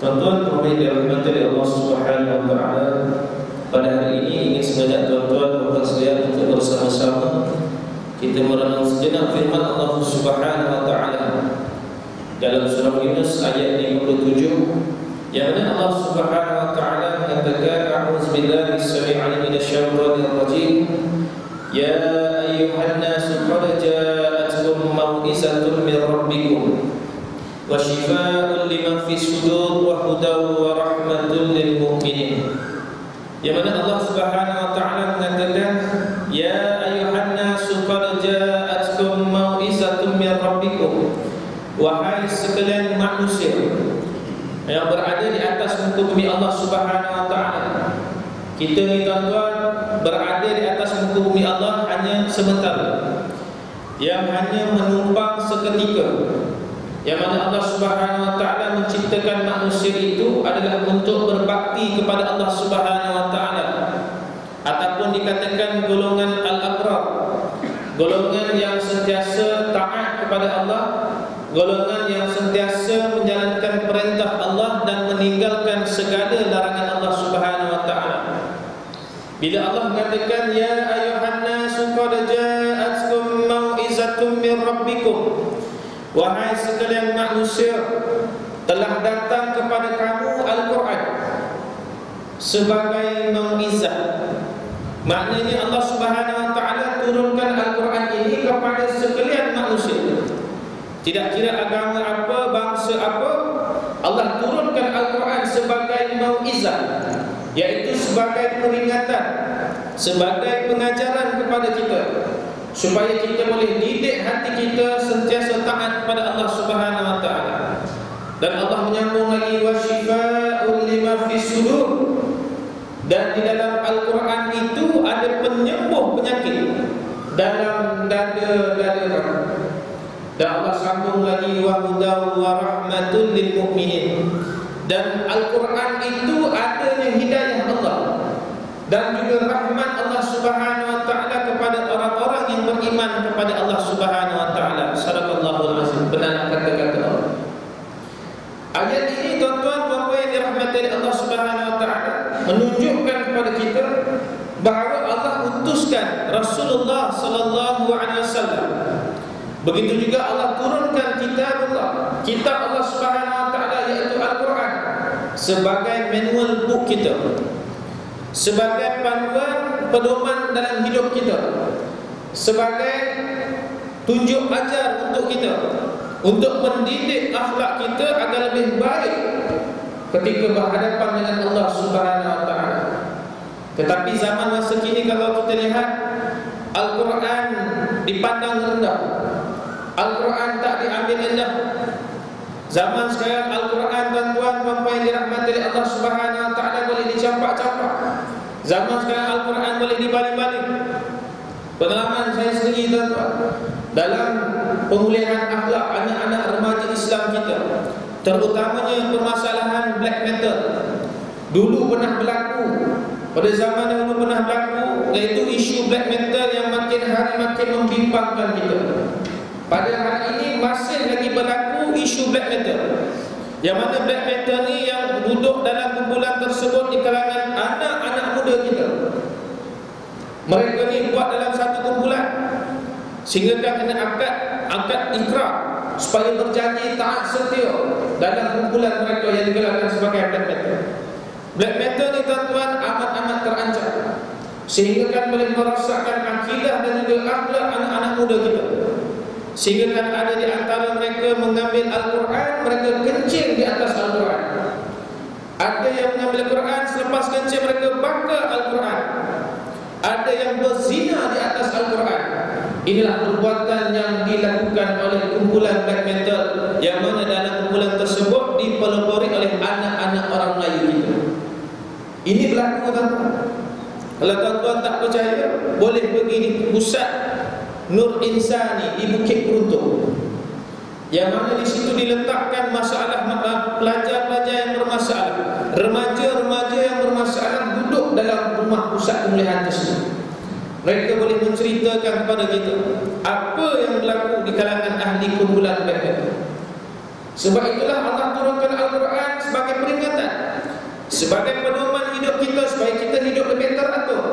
Tuan-tuan yang dirahmati oleh Allah Subhanahu wa taala, pada hari ini ingin mengajak tuan-tuan dan sekalian untuk bersama-sama kita merenung sejenak firman Allah Subhanahu wa taala dalam surah Yunus ayat 57, yang mana Allah Subhanahu wa taala mengatakan, a'udzubillahi as-sami'il 'alim minasyaitonir rajim, ya ayyuhan nasu qad ja'atkum mau'izatun min rabbikum wa shifaa'un lima fis sudur wa hudaw wa rahmatun lil mu'minin. Yang mana Allah Subhanahu wa taala mengatakan, ya ayyuhan nasu qad ja'atkum mau'izatun min rabbikum, wahai sekalian manusia yang berada di atas muka bumi Allah Subhanahu wa taala. Kita ni tuan-tuan berada di atas muka bumi Allah hanya sementara, yang hanya menumpang seketika. Yang mana Allah Subhanahu wa taala menciptakan manusia itu adalah untuk berbakti kepada Allah Subhanahu wa taala, ataupun dikatakan golongan al-abrar, golongan yang sentiasa taat kepada Allah, golongan yang sentiasa menjalankan perintah Allah dan meninggalkan segala larangan Allah Subhanahu wa taala. Bila Allah mengatakan, ya ayyuhan nasu qad ja'atkum mau'izatun min rabbikum, wahai sekalian manusia, telah datang kepada kamu Al-Quran sebagai mau'izah. Maknanya Allah Subhanahu wa taala turunkan Al-Quran ini kepada sekalian manusia. Tidak kira agama apa, bangsa apa, Allah turunkan Al-Quran sebagai mau'izah, yaitu sebagai peringatan, sebagai pengajaran kepada kita, supaya kita boleh didik hati kita sentiasa taat kepada Allah Subhanahu wa taala. Dan Allah menyambung lagi, wa shifaa'un lima fis sudur, dan di dalam Al-Quran itu ada penyembuh penyakit dalam dada-dada. Dan Allah sambung lagi, wa hudaw wa rahmatul lil mu'minin, dan Al-Quran itu adanya hidayah Allah dan juga rahmat Allah Subhanahu wa taala kepada orang-orang yang beriman kepada Allah Subhanahu wa taala. Sadaqallahul azim. Benar kata-kata Allah. Ayat ini tuan-tuan yang dirahmati oleh Allah Subhanahu wa taala menunjukkan kepada kita bahawa Allah utuskan Rasulullah sallallahu alaihi wasallam. Begitu juga Allah turunkan kitab Allah Subhanahu wa taala, iaitu Al-Quran, sebagai manual book kita, sebagai panduan pedoman dalam hidup kita, sebagai tunjuk ajar untuk kita, untuk mendidik akhlak kita agar lebih baik ketika berhadapan dengan Allah Subhanahu wa taala. Tetapi zaman masa kini kalau kita lihat, Al-Quran dipandang rendah, Al-Quran tak diambil rendah. Zaman sekarang Al-Quran, tuan-tuan yang dirahmati oleh Allah Subhanahu wa taala, boleh dicampak-campak. Zaman sekarang Al-Quran boleh dibalik-balik. Pengalaman saya sendiri, tuan-tuan, dalam pemulihan akhlak anak-anak remaja Islam kita, terutamanya permasalahan black metal, dulu pernah berlaku, pada zaman dahulu pernah berlaku, iaitu isu black metal yang makin hari makin membimbangkan kita. Pada hari ini masih lagi berlaku isu black metal, yang mana black metal ni yang duduk dalam kumpulan tersebut di kalangan anak-anak muda kita. Mereka ni buat dalam satu kumpulan, sehingga kena akad ikrar supaya berjanji taat setia dalam kumpulan mereka yang digelarkan sebagai black metal. Black metal ni tuan-tuan amat-amat terancam, sehingga kan boleh merosakkan akidah dan juga akhlak anak-anak muda kita. Sehingga kan ada di antara mereka mengambil Al-Quran, mereka kencing di atas Al-Quran. Ada yang mengambil Al-Quran, selepas kencing mereka bakar Al-Quran. Ada yang berzina di atas Al-Quran. Inilah perbuatan yang dilakukan oleh kumpulan black metal, yang mana dalam kumpulan tersebut dipelopori oleh anak-anak orang Melayu kita. Ini berlaku, tuan-tuan. Kalau tuan-tuan tak percaya, boleh pergi di pusat Nur Insani di Bukit Peruntuk, yang mana di situ diletakkan masalah pelajar-pelajar yang bermasalah, remaja-remaja yang bermasalah duduk dalam rumah pusat pemulihan tersebut. Mereka boleh menceritakan kepada kita apa yang berlaku di kalangan ahli kumpulan black metal. Sebab itulah Allah turunkan Al-Quran sebagai peringatan, sebagai pedoman hidup kita, supaya kita hidup lebih teratur,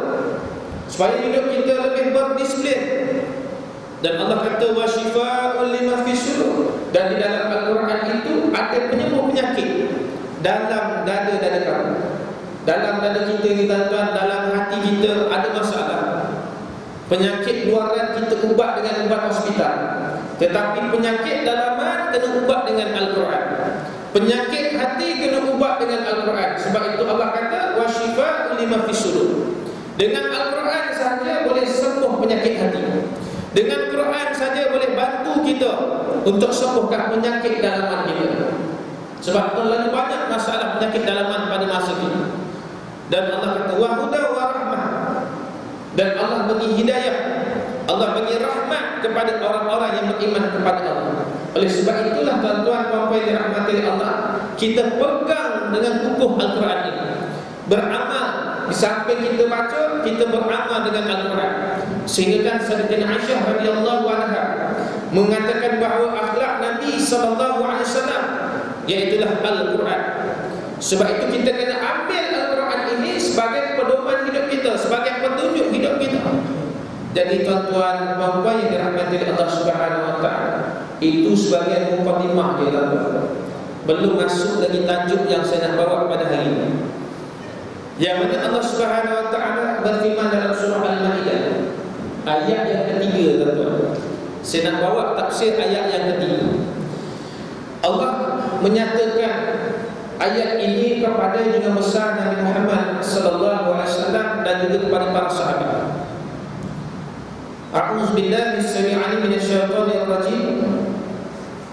supaya hidup kita lebih berdisiplin. Dan Allah kata wa syifa'un lima fi sudur, dan di dalam Al-Quran itu ada penyembuh penyakit dalam dada-dada kamu. Dalam dada kita ni tuan-tuan, dalam hati kita ada masalah. Penyakit luaran kita ubat dengan ubat hospital, tetapi penyakit dalaman kena ubat dengan Al-Quran. Penyakit hati kena ubat dengan Al-Quran. Sebab itu Allah kata wa syifa'un lima fi sudur. Dengan Al-Quran saja boleh sembuh penyakit hati. Dengan Quran saja boleh bantu kita untuk sembuhkan penyakit dalaman kita. Sebab terlalu banyak masalah penyakit dalaman pada masa ini. Dan Allah kata wa huda wa rahmah, dan Allah bagi hidayah, Allah bagi rahmat kepada orang-orang yang beriman kepada Allah. Oleh sebab itulah tuan-tuan puan-puan yang dirahmati Allah, kita pegang dengan kukuh Al-Quran ini, beramal. Di samping kita baca, kita beramal dengan Al-Quran. Sehingga kan Sayyidatina Aisyah radhiyallahu anha mengatakan bahawa akhlak Nabi sallallahu alaihi wasallam iaitulah Al-Quran. Sebab itu kita kena ambil Al-Quran ini sebagai pedoman hidup kita, sebagai petunjuk hidup kita. Jadi tuan-tuan puan-puan yang dirahmati Allah Subhanahu wa taala, itu sebagai mukadimah dia tuan-tuan. Belum masuk lagi tajuk yang saya nak bawa pada hari ini, yang mana Allah Subhanahu wa taala berfirman dalam surah Al-Maidah ayat yang ketiga tuan-tuan. Saya nak bawa tafsir ayat yang ketiga. Allah menyatakan ayat ini kepada junjungan besar Nabi Muhammad sallallahu alaihi wasallam dan juga kepada para sahabat. A'udzu billahi as-sami'il 'alim minasyaitonir rajim.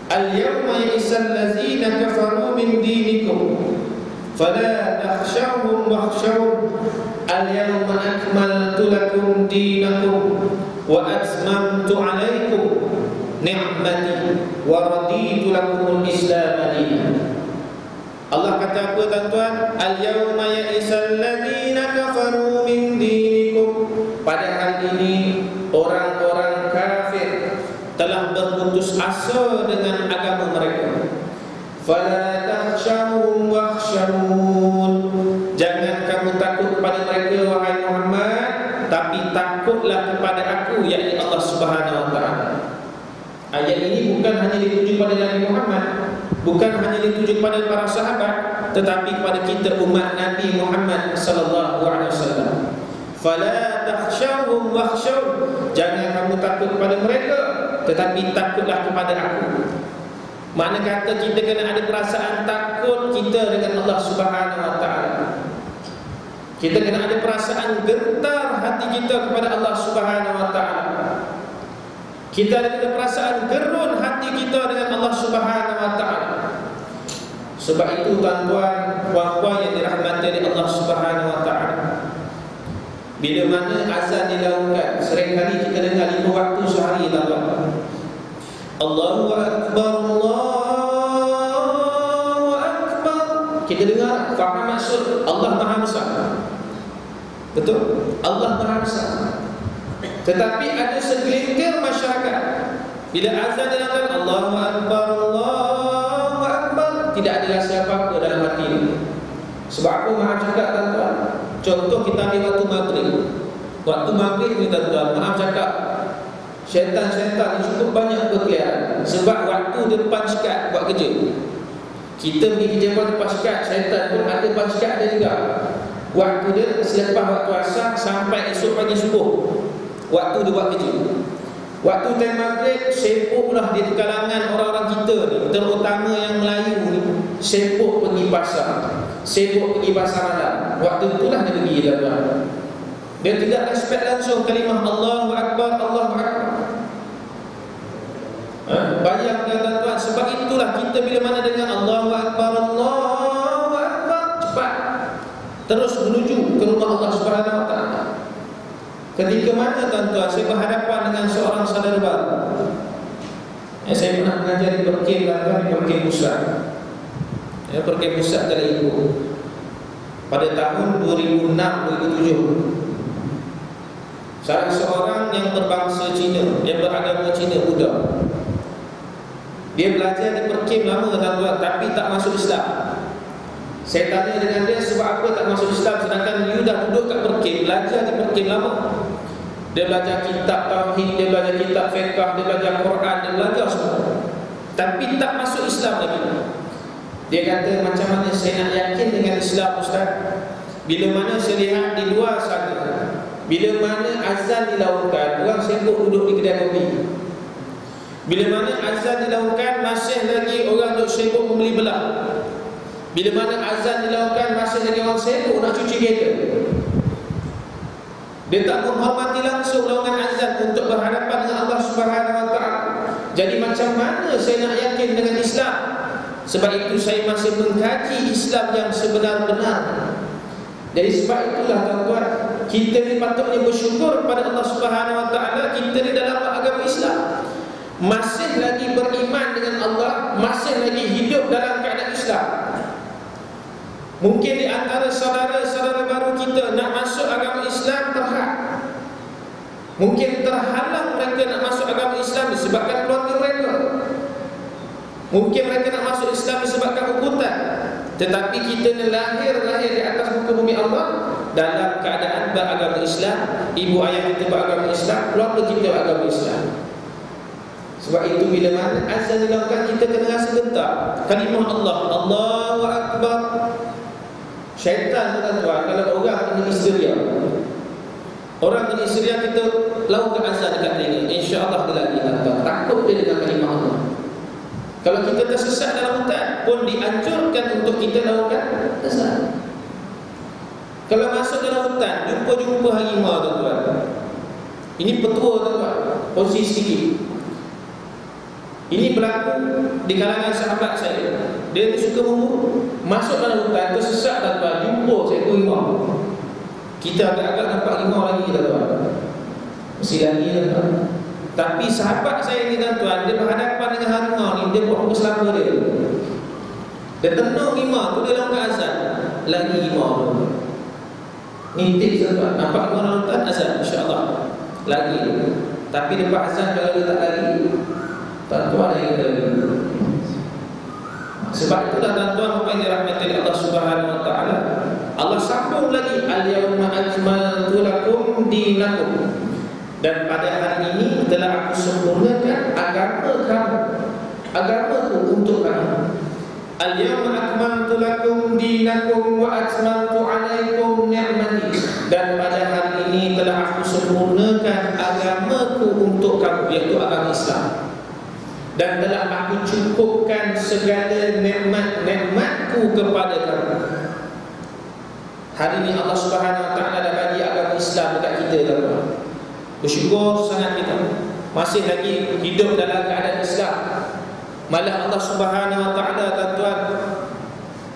Al-yawma ya'isal ladzina kafaru min dinikum fala takhshawhum wakhshawun al-yawma akmaltu lakum dinakum wa atmamtu 'alaykum ni'mati wa raditu lakumul Islam dinan. Allah kata apa tuan-tuan? Al-yawma ya'isal ladzina kafaru min dinikum. Pada hari ini orang-orang kafir telah berputus asa dengan agama mereka. Fala takhshawhum wakhshawun. Jangan kamu takut kepada mereka wahai Muhammad, tapi takutlah kepada aku, yakni Allah Subhanahu wa taala. Ayat ini bukan hanya dituju pada Nabi Muhammad, bukan hanya dituju pada para sahabat, tetapi kepada kita umat Nabi Muhammad sallallahu alaihi wasallam. Fala takhshawhum wakhshawun. Jangan kamu takut kepada mereka, tetapi takutlah kepada aku. Makna kata kita kena ada perasaan takut kita dengan Allah Subhanahu wa taala. Kita kena ada perasaan gentar hati kita kepada Allah Subhanahu wa taala. Kita ada perasaan gerun hati kita dengan Allah Subhanahu wa taala. Sebab itu tuan-tuan puan-puan yang dirahmati oleh Allah Subhanahu wa taala, bila mana azan dilakukan, seringkali kita dengar 5 waktu sehari tuan-tuan. Allahu akbar, Allahu akbar. Kita dengar, faham maksud Allah Maha Besar. Betul? Allah Maha Besar. Tetapi ada segelintir masyarakat, bila azan dilakukan Allahu akbar, Allahu akbar, tidak ada rasa apa-apa dalam hati ini. Sebab apa maaf cakap tuan-tuan? Contoh kita ambil waktu maghrib. Waktu maghrib ni tuan-tuan, maaf cakap, syaitan-syaitan cukup banyak berkeliaran. Sebab waktu depan sekat buat kerja. Kita pergi kerja depan sekat, syaitan pun ada depan sekat ada juga. Waktu dia selepas waktu asar sampai esok pagi subuh, waktu dia buat kerja. Waktu time maghrib, sibuklah di kalangan orang-orang kita ni, terutama yang Melayu ni, sibuk pergi pasar, sibuk pergi pasar malam. Waktu itulah dia pergi tuan-tuan. Dia tidak respect langsung kalimah Allahu Akbar, Allahu Akbar. Bayangkan tuan-tuan, sebab itulah kita bila mana dengan Allahu Akbar, Allahu Akbar, cepat terus menuju ke rumah Allah Subhanahu wa taala. Ketika mana tuan-tuan saya berhadapan dengan seorang saudara baru. Saya pernah mengajar di Perkim tuan-tuan, di Perkim Pusat. Perkim Pusat dari Ibu. Pada tahun 2006-2007. Salah seorang yang berbangsa Cina, yang beragama Cina Buddha, Dia belajar di perkim lama tuan-tuan, tapi tak masuk Islam. Saya tanya dengan dia, sebab apa tak masuk Islam sedangkan you dah duduk kat perkim, belajar di perkim lama. Dia belajar kitab tauhid, dia belajar kitab fiqh, dia belajar Quran, dia belajar semua, tapi tak masuk Islam lagi. Dia kata, macam mana saya nak yakin dengan Islam Ustaz? Bila mana saya lihat di luar sana, bila mana azan dilakukan, orang sibuk duduk di kedai kopi. Bila mana azan dilakukan, masih lagi orang duduk sibuk membeli belah. Bila mana azan dilakukan, masih lagi orang sibuk nak cuci kereta. Dia tak menghormati langsung laungan azan untuk berhadapan dengan Allah Subhanahu Wa Taala. Jadi macam mana saya nak yakin dengan Islam? Sebab itu saya masih mengkaji Islam yang sebenar-benar. Jadi sebab itulah tuan-tuan, kita ni patutnya bersyukur pada Allah Subhanahu Wa Taala, kita ni dalam agama Islam masih lagi beriman dengan Allah, masih lagi hidup dalam keadaan Islam. Mungkin di antara saudara-saudara baru kita nak masuk agama Islam terhad. Mungkin terhalang mereka nak masuk agama Islam disebabkan keluarga mereka. Mungkin mereka nak masuk Islam disebabkan ubutan. Tetapi kita ni lahir di atas muka bumi Allah dalam keadaan beragama Islam. Ibu ayah kita beragama Islam, keluarga kita beragama Islam. Sebab itu bila mana azan dilakukan, kita kena rasa gentar kalimah Allah, Allahu Akbar. Syaitan tuan-tuan, kalau orang kena histeria, orang kena histeria, kita lakukan azan dekat telinga, insya-Allah dia lagi tuan-tuan, takut dia dengan kalimah Allah. Kalau kita tersesat dalam hutan pun dianjurkan untuk kita lakukan azan. Kalau masuk dalam hutan, jumpa harimau tuan-tuan, ini petua tuan-tuan, posisi sedikit. Ini berlaku di kalangan sahabat saya. Dia ni suka memburu, masuk dalam hutan, tersesat tuan-tuan, jumpa seekor harimau. Kita agak-agak nampak harimau lagi tuan-tuan, mesti lagi tuan-tuan. Tapi sahabat saya ni tuan-tuan, dia berhadapan dengan harimau ni, dia buat muka selamba dia. Dia tenung harimau tu, dia lakukan azan. Lagi harimau tu. Ni tips tuan-tuan, nampak harimau dalam hutan, azan, insya-Allah. Lagi. Tapi lepas azan kalau dia tak lagi, tuan-tuan yang kita lagi. Sebab itulah tuan-tuan yang dirahmati Allah Subhanahu Wa Taala, Allah sambung lagi, al-yawma akmaltu lakum dinakum. Dan pada hari ini telah aku sempurnakan agama kamu, agamaku untuk kamu. Al-yawma akmaltu lakum dinakum wa atmamtu alaikum ni'mati. Dan pada hari ini telah aku sempurnakan agamaku untuk kamu, iaitu agama Islam. Dan telah aku cukupkan segala nikmat-nikmatku kepada kamu. Hari ini Allah Subhanahu Wa Taala dah bagi agama Islam dekat kita tuan-tuan. Bersyukur sangat kita masih lagi hidup dalam keadaan Islam. Malah Allah Subhanahu Wa Taala tuan-tuan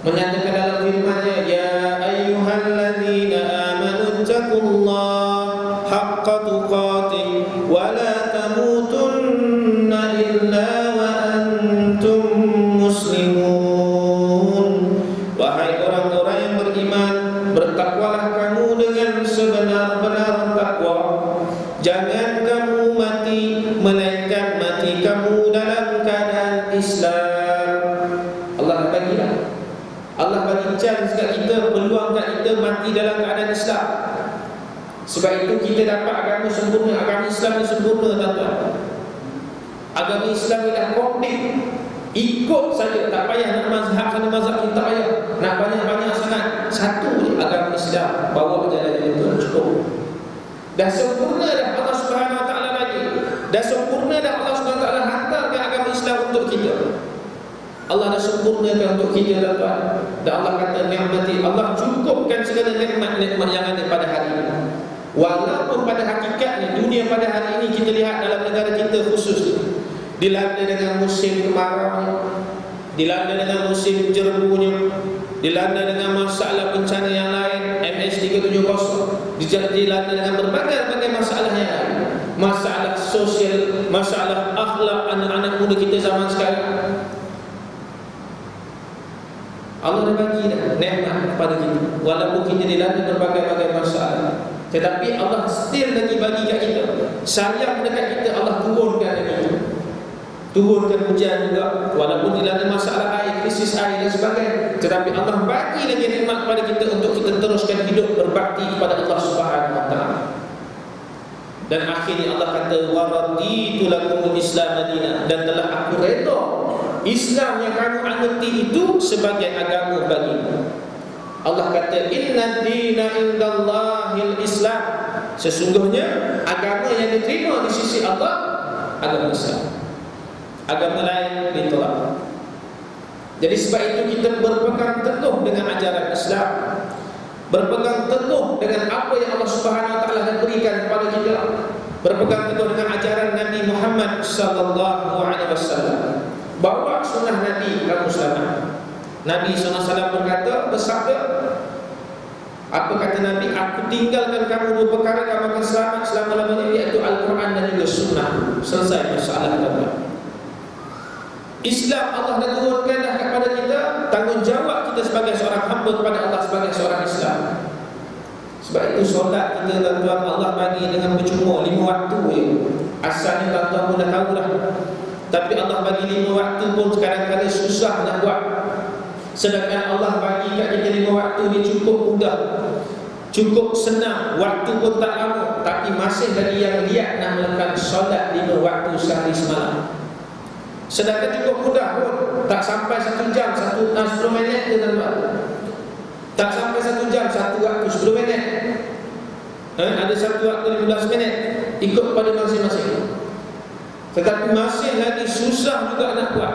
menyatakan dalam firman-Nya, ya ayyuhallazina amanu taqullaha haqqa tuqatih wa la tamutunna illa wa antum muslimun. Wahai orang-orang yang beriman, bertakwalah kamu dengan sebenar-benar takwa. Jangan kamu mati melainkan mati kamu dalam keadaan Islam. Allah bagilah, Allah bagi chance kat kita, peluang kat kita mati dalam keadaan Islam. Sebab itu kita dapat agama sempurna. Agama Islam ni sempurna tuan-tuan. Agama Islam ni dah komplit. Ikut saja, tak payah nak mazhab sana mazhab kita, tak payah nak banyak-banyak sangat. Satu je agama Islam, bawa jalan itu cukup. Dah sempurna dah Allah Subhanahu Wa Taala bagi. Dah sempurna dah Allah Subhanahu Wa Taala hantarkan agama Islam untuk kita. Allah dah sempurnakan untuk kita tuan-tuan. Dan Allah kata nikmati, Allah cukupkan segala nikmat-nikmat yang ada pada hari ini. Walaupun pada hakikatnya dunia pada hari ini kita lihat dalam negara kita khusus dilanda dengan musim kemarau, dilanda dengan musim jerbunya, dilanda dengan masalah bencana yang lain, MS370, dilanda dengan berbagai masalah yang lain, masalah sosial, masalah akhlak anak-anak muda kita zaman sekarang. Allah dah bagi dah nikmat kepada kita, walaupun kita dilanda berbagai masalah, tetapi Allah still lagi bagi kat kita. Sayang dekat kita, Allah turunkan lagi. turunkan hujan juga, walaupun dilanda masalah air, krisis air dan sebagainya, tetapi Allah bagi lagi nikmat kepada kita untuk kita teruskan hidup berbakti kepada Allah Subhanahu wa taala. Dan akhirnya Allah kata wa raditu lakumul Islam madinah, dan telah aku redha Islam yang kamu anggoti itu sebagai agama bagimu. Allah kata inna dina indallahil Islam, sesungguhnya agama yang diterima di sisi Allah agama Islam. Agama lain ditolak. Jadi sebab itu kita berpegang teguh dengan ajaran Islam, berpegang teguh dengan apa yang Allah Subhanahu wa taala berikan kepada kita, berpegang teguh dengan ajaran Nabi Muhammad sallallahu alaihi wasallam. Bawa sunnah Nabi kamu selamat. Nabi SAW berkata, bersabda, apa kata Nabi? Aku tinggalkan kamu dua perkara, kamu akan selamat selama-lamanya, iaitu Al-Quran dan juga sunnah. Selesai masalah agama. Islam Allah dah turunkan dah kepada kita, tanggungjawab kita sebagai seorang hamba kepada Allah sebagai seorang Islam. Sebab itu solat kita tuan-tuan Allah bagi dengan percuma 5 waktu je. Asalnya tuan-tuan pun dah tahu dah. Tapi Allah bagi 5 waktu pun kadang-kadang susah nak buat. Sedangkan Allah bagi kat kita 5 waktu ni cukup mudah, cukup senang, waktu pun tak lama. Tapi masih lagi yang lihat nak melakukan solat 5 waktu sehari semalam. Sedangkan cukup mudah pun, tak sampai 1 jam, 10 minit ke tuan-tuan. Tak sampai 1 jam, 1 waktu 10 minit. Ada 1 waktu 15 minit, ikut pada masing-masing. Tetapi masih lagi susah juga nak buat.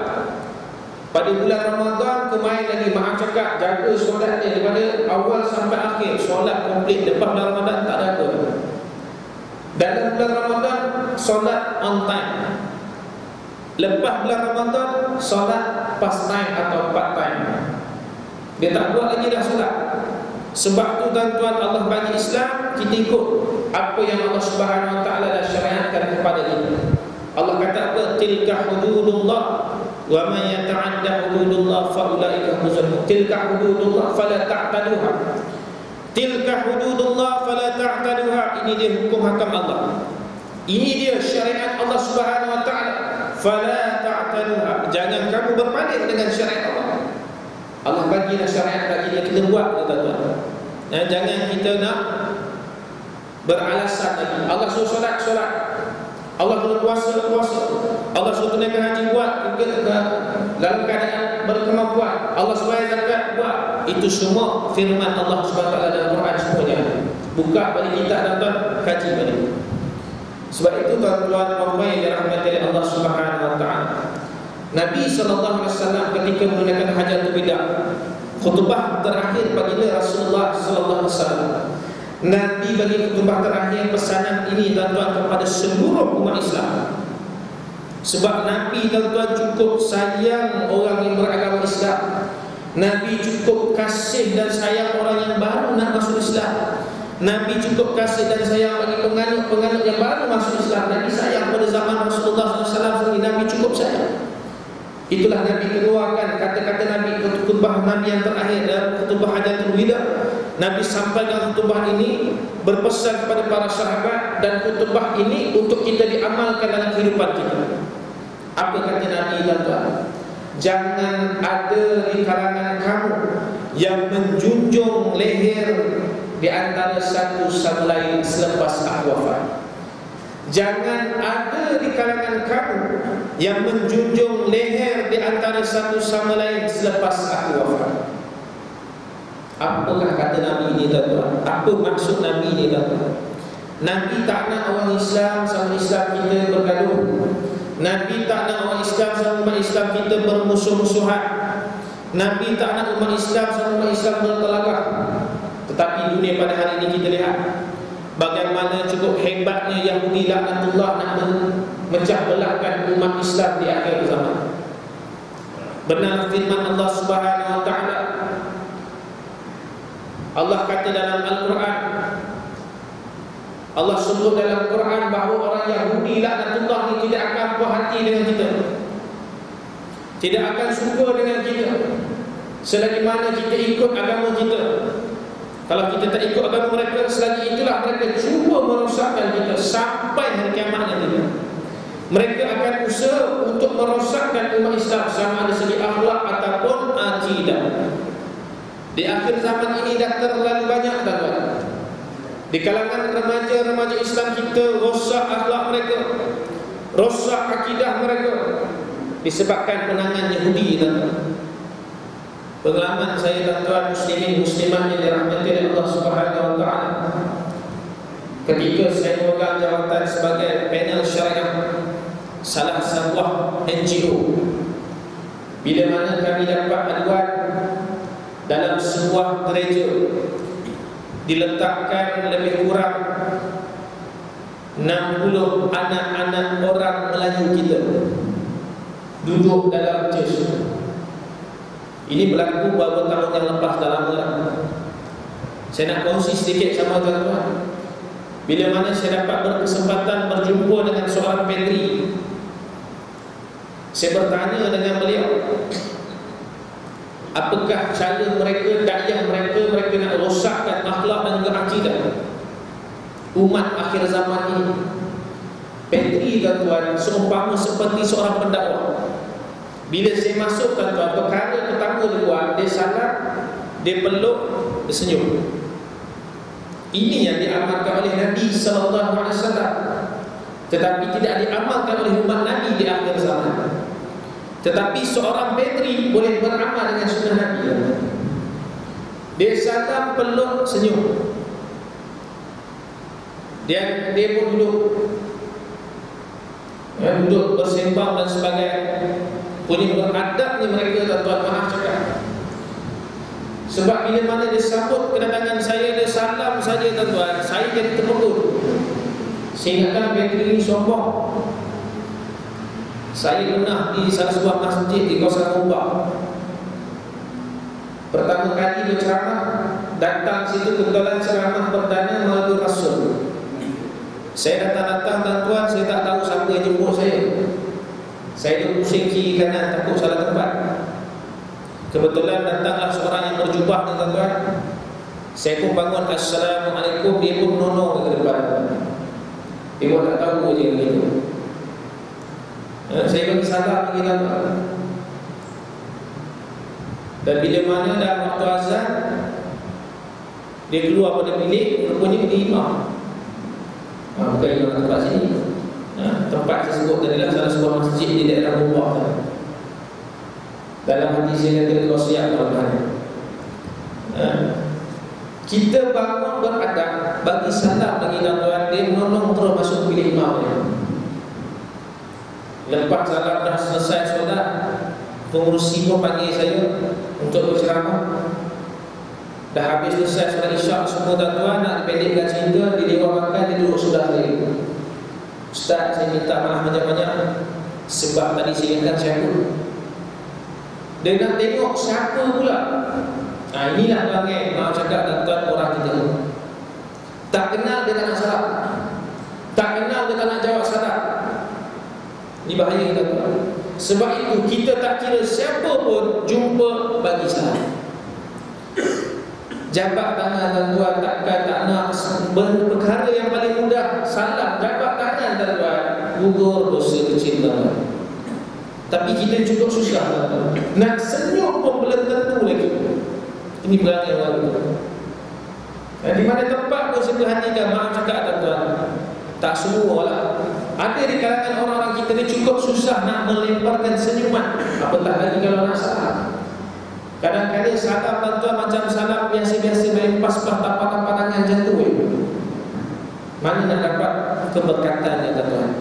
Pada bulan Ramadan kemarin lagi maaf cakap, jaga solat ni daripada awal sampai akhir, solat komplit. Lepas bulan Ramadan tak ada apa. Dalam bulan Ramadan solat on time. Lepas bulan Ramadan solat pas time atau part time. Dia tak buat lagi dah solat. Sebab tu tuan-tuan Allah bagi Islam, kita ikut apa yang Allah Subhanahu wa taala dah syariatkan kepada kita. Allah kata apa? Tilka hududullah wa man yata'adda hududullah fa ulaika humuz zalimun. Tilka hududullah fala ta'taduha. Tilka hududullah fala ta'taduha. Ini dia hukum hakam Allah. Ini dia syariat Allah Subhanahu wa taala. Fala ta'taduha. Jangan kamu berpaling dengan syariat Allah. Allah bagilah syariat bagi kita buat, tuan-tuan. Jangan kita nak beralasan lagi. Allah suruh solat, solat. Allah suruh puasa, puasa. Allah suruh tunaikan haji, buat. Dalam keadaan berkemampuan. Allah supaya zakat, buat. Itu semua firman Allah SWT dalam Quran semuanya. Buka balik kita, tuan-tuan, kaji balik. Sebab itu tuan-tuan puan-puan yang dirahmati oleh Allah Subhanahu wa taala, Nabi SAW ketika menggunakan hajatul wida, khutbah terakhir baginda Rasulullah SAW, Nabi bagi khutbah terakhir pesanan ini tuan-tuan kepada seluruh umat Islam. Sebab Nabi tuan-tuan cukup sayang orang yang beragama Islam. Nabi cukup kasih dan sayang orang yang baru nak masuk Islam. Nabi cukup kasih dan sayang bagi penganut-penganut yang baru masuk Islam. Nabi sayang pada zaman Rasulullah SAW. Nabi cukup sayang. Itulah Nabi keluarkan kata-kata Nabi, khutbah Nabi yang terakhir dalam khutbah hajatul wida. Nabi sampaikan khutbah ini berpesan kepada para sahabat, dan khutbah ini untuk kita diamalkan dalam kehidupan kita. Apa kata Nabi tuan-tuan? Jangan ada di kalangan kamu yang menjunjung leher di antara satu sama lain selepas aku wafat. Jangan ada di kalangan kamu yang menjunjung leher di antara satu sama lain selepas aku wafat. Apakah kata Nabi ini tuan-tuan? Apa maksud Nabi ini tuan-tuan? Nabi tak nak orang Islam sama Islam kita bergaduh. Nabi tak nak orang Islam sama umat Islam kita bermusuh-musuhan. Nabi tak nak umat Islam sama umat Islam berkelagak. Tetapi dunia pada hari ini kita lihat bagaimana cukup hebatnya Yahudi laknatullah nak memecah belahkan umat Islam di akhir zaman. Benar firman Allah Subhanahu wa taala. Allah kata dalam Al-Quran, Allah sebut dalam Quran bahawa orang Yahudi laknatullah ni tidak akan puas hati dengan kita, tidak akan suka dengan kita selagi mana kita ikut agama kita. Kalau kita tak ikut agama mereka, selagi itulah mereka cuba merosakkan kita sampai hari kiamat nanti. Mereka akan usaha untuk merosakkan umat Islam, sama ada segi akhlak ataupun akidah. Di akhir zaman ini dah terlalu banyak, tuan-tuan, di kalangan remaja-remaja Islam kita rosak akhlak mereka, rosak akidah mereka, disebabkan penangan Yahudi, tuan-tuan. Pengalaman saya, tuan-tuan muslimin muslimat yang dirahmati oleh Allah Subhanahu wa taala, ketika saya memegang jawatan sebagai panel syariah salah sebuah NGO, bila mana kami dapat aduan dalam sebuah gereja diletakkan lebih kurang 60 anak-anak orang Melayu kita duduk dalam church. Ini berlaku beberapa tahun yang lepas, dah lama. Saya nak kongsi sedikit sama tuan-tuan. Bila mana saya dapat berkesempatan berjumpa dengan seorang padri, saya bertanya dengan beliau, apakah cara mereka, dakwah mereka nak rosakkan akhlak dan juga akidah umat akhir zaman ini. Padri, tuan-tuan, seumpama seperti seorang pendakwah. Bila saya masuk, tuan-tuan, perkara pertama dia buat, dia salam, dia peluk, dia senyum. Ini yang diamalkan oleh Nabi SAW, tetapi tidak diamalkan oleh umat Nabi di akhir zaman. Tetapi seorang padri boleh beramal dengan sunnah Nabi. Dia salam, peluk, senyum. Dia pun duduk bersembang dan sebagainya. Punya beradabnya mereka, tuan-tuan, maaf cakap. Sebab bila mana dia sambut kedatangan saya, dia salam saja, tuan-tuan, saya jadi terpegun. Saya ingatkan padri ini sombong. Saya pernah di salah sebuah masjid di kawasan Gombak. Pertama kali berceramah, datang situ kebetulan ceramah perdana melalui Rasul. Saya datang-datang, tuan-tuan, saya tak tahu siapa yang jemput saya. Saya duduk pusing kiri kanan, takut salah tempat. Kebetulan datanglah seorang yang berjubah ni, tuan-tuan. Saya pun bangun, Assalamualaikum. Dia pun menonong ke depan. Dia pun tak tahu je begitu. Saya bagi salam lagi, tuan-tuan. Dan bila mana dalam waktu azan, dia keluar pada bilik, rupanya di imam. Bukan imam tempat sini. Tempat saya sebut tadi lah salah sebuah masjid di daerah Gombak. Dalam hati saya kata kau siap, tuan-tuan. Kita bangun beradab, bagi salam lagi, tuan-tuan, dia menolong terus masuk bilik imam dia. Lepas salam dah selesai solat, pengurusi pun panggil saya untuk berceramah. Dah habis selesai solat isyak semua, tuan-tuan, nak dipendekkan cerita, di dewan makan dia duduk sebelah saya. Ustaz, saya minta maaf banyak-banyak sebab tadi saya ingatkan siapa. Dia nak tengok siapa pula. Inilah bagai maaf cakap, tuan-tuan, orang kita tak kenal, dia tak nak salam. Tak kenal, dia tak nak jawab salam. Ini bahaya, tuan-tuan. Sebab itu kita tak kira siapa pun jumpa bagi salam. Jabat tangan, tuan-tuan, takkan tak nak. Perkara yang paling mudah, salam, jabat tangan, tuan-tuan, gugur dosa kecil, tuan-tuan. Tapi kita cukup susah, tuan-tuan. Nak senyum pun belum tentu lagi. Ini perangai orang itu. Di mana tempat pun saya perhatikan, maaf cakap, tuan-tuan, tak semua lah. Ada di kalangan orang-orang kita ni cukup susah nak melemparkan senyuman, apatah lagi kalau nak salam. Kadang-kadang salam, tuan-tuan, macam salam biasa-biasa, melempas-pas tapak-tapak tangan macam tu. Mana nak dapat keberkatannya, tuan-tuan?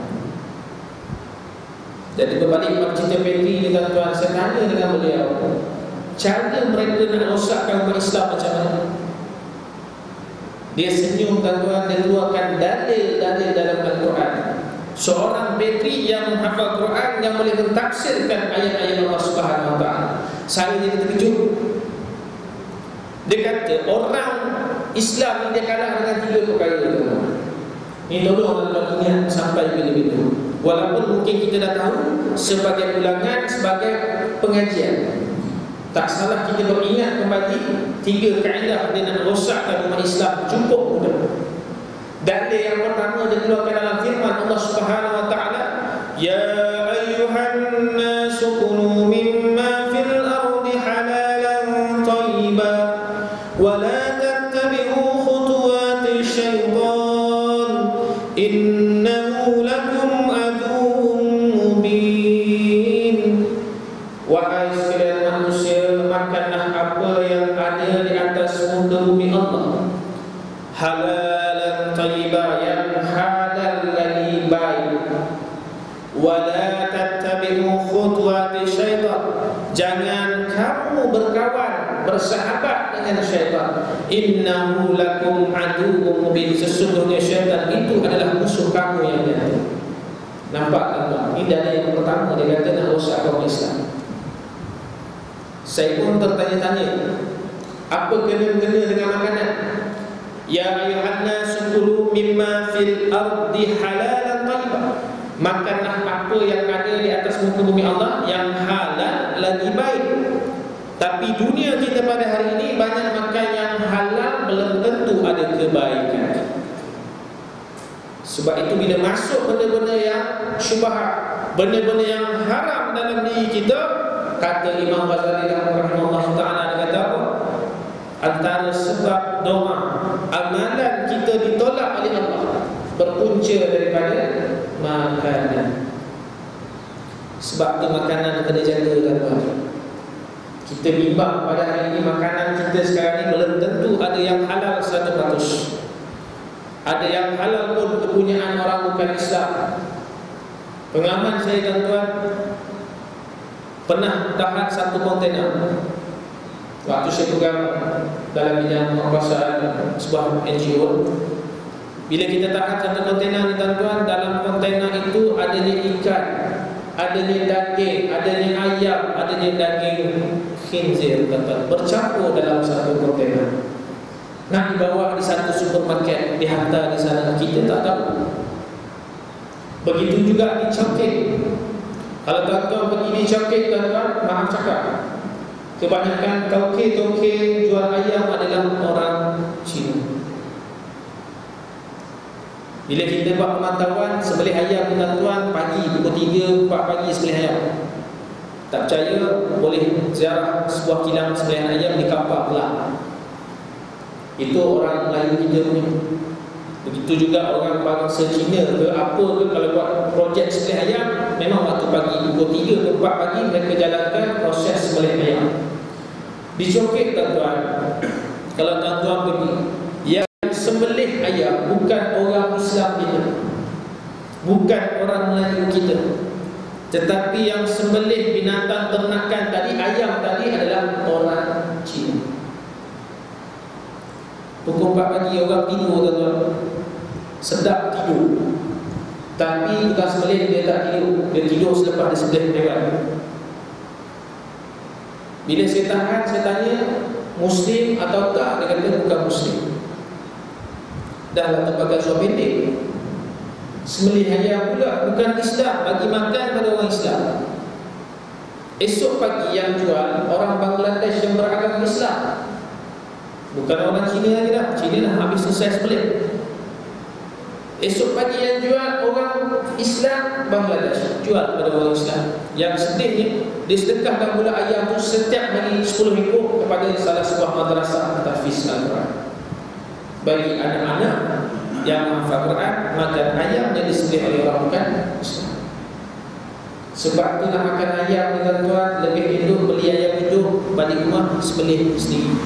Jadi berbalik pada cerita padri ni, tuan-tuan, saya tanya dengan beliau, cara mereka nak rosakkan umat Islam macam mana? Dia senyum, tuan-tuan, dia keluarkan dalil-dalil dalam Al-Quran. Seorang padri yang menghafal Quran, yang boleh mentafsirkan ayat-ayat Allah Subhanahu wa taala. Saya jadi terkejut. Dia kata orang Islam ni dia kalah dengan 3 perkara. Ini tolong tuan-tuan ingat sampai bila-bila. Walaupun mungkin kita dah tahu sebagai ulangan, sebagai pengajian, tak salah kita beringat kembali 3 kaedah dia nak rosakkan umat Islam. Cukup mudah. Dalil yang pertama dikeluarkan dalam firman Allah Subhanahu wa taala, Ya ayyuhan nasu kulu mimma fil ardi halalan thayyiban wa la tattabi'u khutuwati syaitan innahu lakum aduwwun mubin. Wahai sekalian manusia, makanlah apa yang ada di atas muka bumi Allah, halalan thayyiban, yang halal lagi baik. Wala tattabi'u khutuwati syaitan, jangan kamu berkawan, bersahabat dengan syaitan. Innahu lakum aduwwun mubin, sesungguhnya syaitan itu adalah musuh kamu yang nyata. Nampak tak? Ini dari yang pertama dia kata nak rosak kaum Islam. Saya pun tertanya-tanya, apa kena-kena dengan makanan? Ya ayyuhan nasu kulu mimma fil ardi halalan thayyiban, makanlah apa yang ada di atas muka bumi Allah yang halal lagi baik. Tapi dunia kita pada hari ini banyak makan yang halal belum tentu ada kebaikan. Sebab itu bila masuk benda-benda yang syubhat, benda-benda yang haram dalam diri kita, kata Imam Ghazali rahimahullah ta'ala, dia kata apa? Antara sebab doa amalan kita ditolak oleh Allah berpunca daripada makanan. Sebab tu makanan kena jaga tuan-tuan. Kita bimbang pada hari ini makanan kita sekarang ni belum tentu ada yang halal 100%. Ada yang halal pun kepunyaan orang bukan Islam. Pengalaman saya tuan-tuan, pernah tahan satu kontainer. Waktu saya pegang dalam bidang penguasaan sebuah NGO, bila kita tahan satu kontainer ni tuan-tuan, dalam kontainer itu adanya ikan, adanya daging, adanya ayam, adanya daging khinzir tuan-tuan, bercampur dalam satu kontainer. Nak dibawa di satu supermarket, dihantar di sana, kita tak tahu. Begitu juga di Chowking. Kalau tuan-tuan pergi di Chowking tuan-tuan, maaf cakap, kebanyakan tauke-tauke jual ayam adalah orang Cina. Bila kita buat pemantauan, sembelih ayam tuan-tuan pagi, pukul 3, 4 pagi sembelih ayam. Tak percaya, boleh ziarah sebuah kilang sembelihan ayam di Kapak Kelang. Itu orang Melayu kita punya. Begitu juga orang bangsa Cina ke apa ke, kalau buat projek sembelih ayam, memang waktu pagi, pukul 3 ke 4 pagi mereka jalankan proses sembelih ayam. Di Chowking tuan-tuan, kalau tuan-tuan pergi, yang sembelih ayam bukan orang Islam kita, bukan orang Melayu kita, tetapi yang sembelih binatang ternakan tadi, ayam tadi, adalah orang Cina. Pukul 4 pagi orang tidur tuan-tuan, sedap tidur. Tapi bukan sembelih dia tak tidur, dia tidur selepas dia sembelih hewan. Bila saya tahan, saya tanya, Muslim atau tak? Dia kata bukan Muslim. Dah lah terpakai suap pendek. Sembelih ayam pula bukan Islam, bagi makan pada orang Islam. Esok pagi yang jual orang Bangladesh yang beragama Islam, bukan orang Cina lagi dah. Cina dah habis selesai sembelih. Esok pagi yang jual orang Islam Bangladesh, jual pada orang Islam. Yang sedihnya, dia sedekahkan pula ayam tu setiap hari 10 ekor kepada salah sebuah madrasah tahfiz Al-Quran. Bagi anak-anak yang menghafal Quran, makan ayam yang disembelih oleh orang bukan Islam. Sebab tu nak makan ayam ni tuan-tuan, lebih hidup beli ayam hidup, balik rumah sembelih sendiri.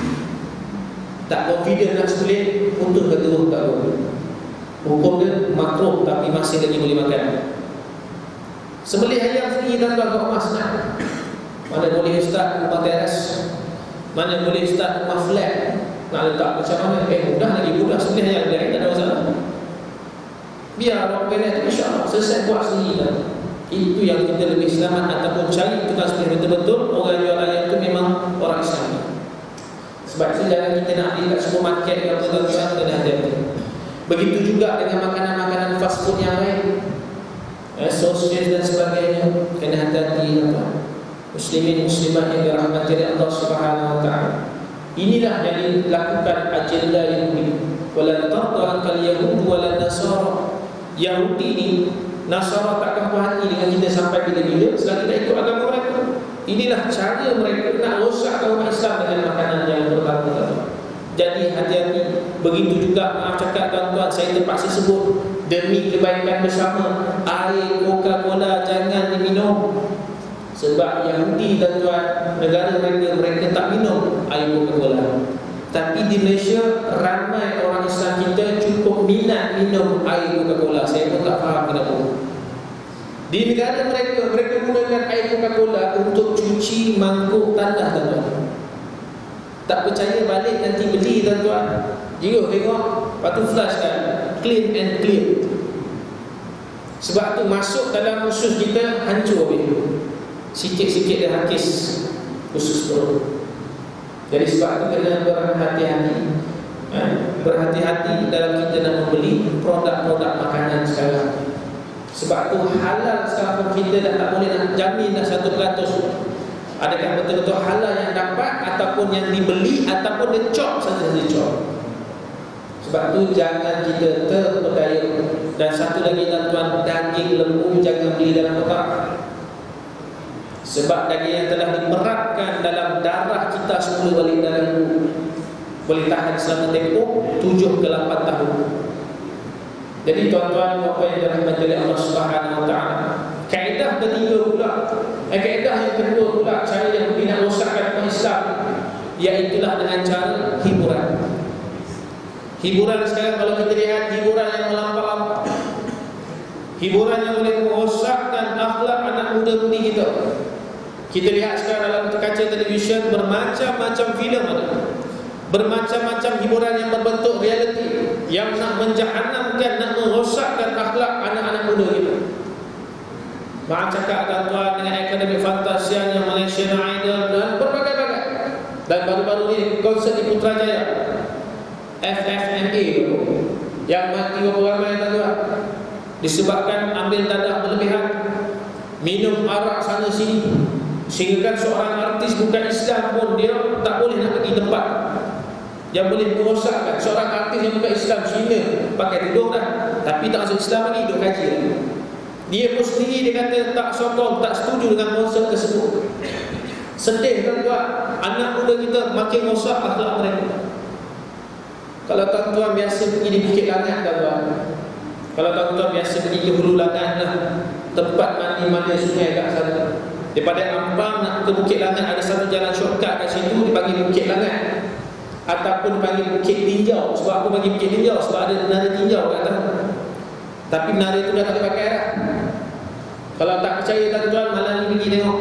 Tak confident nak sembelih, putus ke terus tak boleh. Hukum dia makruh tapi masih lagi boleh makan. Sembelih ayam sendiri tuan-tuan kat rumah senang. Mana boleh ustaz rumah teras, mana boleh ustaz rumah flat. Nak letak macam mana? Mudah lagi, mudah sembelih ayam dia, tak ada masalah. Biar orang benar tu insya-Allah selesai buat sendiri kan. Itu yang kita lebih selamat. Ataupun cari tukang sembelih betul-betul orang jual ayam tu memang orang Islam. Sebab itu jangan kita nak pergi kat supermarket yang tuan-tuan kena hati-hati. Begitu juga dengan makanan-makanan fast food yang lain, sausage dan sebagainya, kena hati-hati tuan. Muslimin muslimat yang dirahmati oleh Allah Subhanahu wa taala. Inilah yang dilakukan agenda Yahudi. Walan tarda ankal yahud walan nasara. Yahudi ni Nasara takkan puas hati dengan kita sampai bila-bila selagi kita ikut agama mereka. Inilah cara mereka nak rosakkan umat Islam dengan makanan yang berlaku. Jadi hati-hati. Begitu juga, maaf cakap tuan-tuan, saya terpaksa sebut, demi kebaikan bersama, air Coca-Cola jangan diminum. Sebab Yahudi tuan-tuan, negara mereka tak minum air Coca-Cola. Tapi di Malaysia ramai orang Islam kita cukup minat minum air Coca-Cola. Saya pun tak faham kenapa. Di negara mereka gunakan air Coca-Cola untuk cuci mangkuk tanah tuan-tuan. Tak percaya balik nanti beli tuan-tuan. Jika tengok, lepas tu flash kan, clean and clear. Sebab tu masuk dalam usus kita hancur habis. Sikit-sikit dia hakis usus perut. Jadi sebab itu kena berhati-hati, berhati-hati dalam kita nak membeli produk-produk makanan sekarang. Sebab tu halal sekarang kita dah tak boleh nak jamin dah 100%. Adakah betul-betul halal yang dapat, ataupun yang dibeli, ataupun dia cop saja dicop. Sebab tu jangan kita terpedaya. Dan satu lagi tuan-tuan, daging lembu jangan beli dalam kotak. Sebab daging yang telah dimeratkan dalam darah kita semula balik darah lembu boleh tahan selama tempoh 7 ke 8 tahun. Jadi tuan-tuan, apa yang dirahmati oleh Allah Subhanahu Wa Taala, kaedah ketiga pula, kaedah yang kedua pula, cara yang nak rosakkan umat Islam, iaitulah dengan cara hiburan. Hiburan sekarang kalau kita lihat, hiburan yang melampau-lampau, hiburan yang boleh merosakkan akhlak anak muda-mudi kita. Kita lihat sekarang dalam kaca televisyen, bermacam-macam filem ada, bermacam-macam hiburan yang berbentuk realiti, yang nak menjahanamkan, nak merosakkan akhlak anak-anak muda kita. Maaf cakap tuan-tuan, dengan akademik fantasianya Malaysian Idol dan berbagai-bagai. Dan baru-baru ni konsert di Putrajaya, FFMA yang mati berapa ramai tuan-tuan, disebabkan ambil dadah berlebihan, minum arak sana sini, sehingga kan seorang artis bukan Islam pun dia tak boleh nak pergi tempat yang boleh merosakkan. Seorang artis yang bukan Islam, Cina, pakai tudung dah, tapi tak masuk Islam lagi, duk kaji lagi. Dia pun sendiri dia kata tak sokong, tak setuju dengan konsert tersebut. Sedih tuan-tuan, anak muda kita makin rosak akhlak mereka. Kalau tuan-tuan biasa pergi di Bukit Langat tuan-tuan, kalau tuan-tuan biasa pergi ke Hulu Langat lah, tempat mandi-mandi sungai kat sana. Daripada Ampang nak ke Bukit Langat ada satu jalan shortcut kat situ, dipanggil Bukit Langat, ataupun dipanggil Bukit Tinjau. Sebab apa bagi Bukit Tinjau? Sebab ada menara tinjau kat atas. Tapi menara itu dah tak dipakai dah. Kalau tak percaya tuan-tuan, malam ni pergi tengok.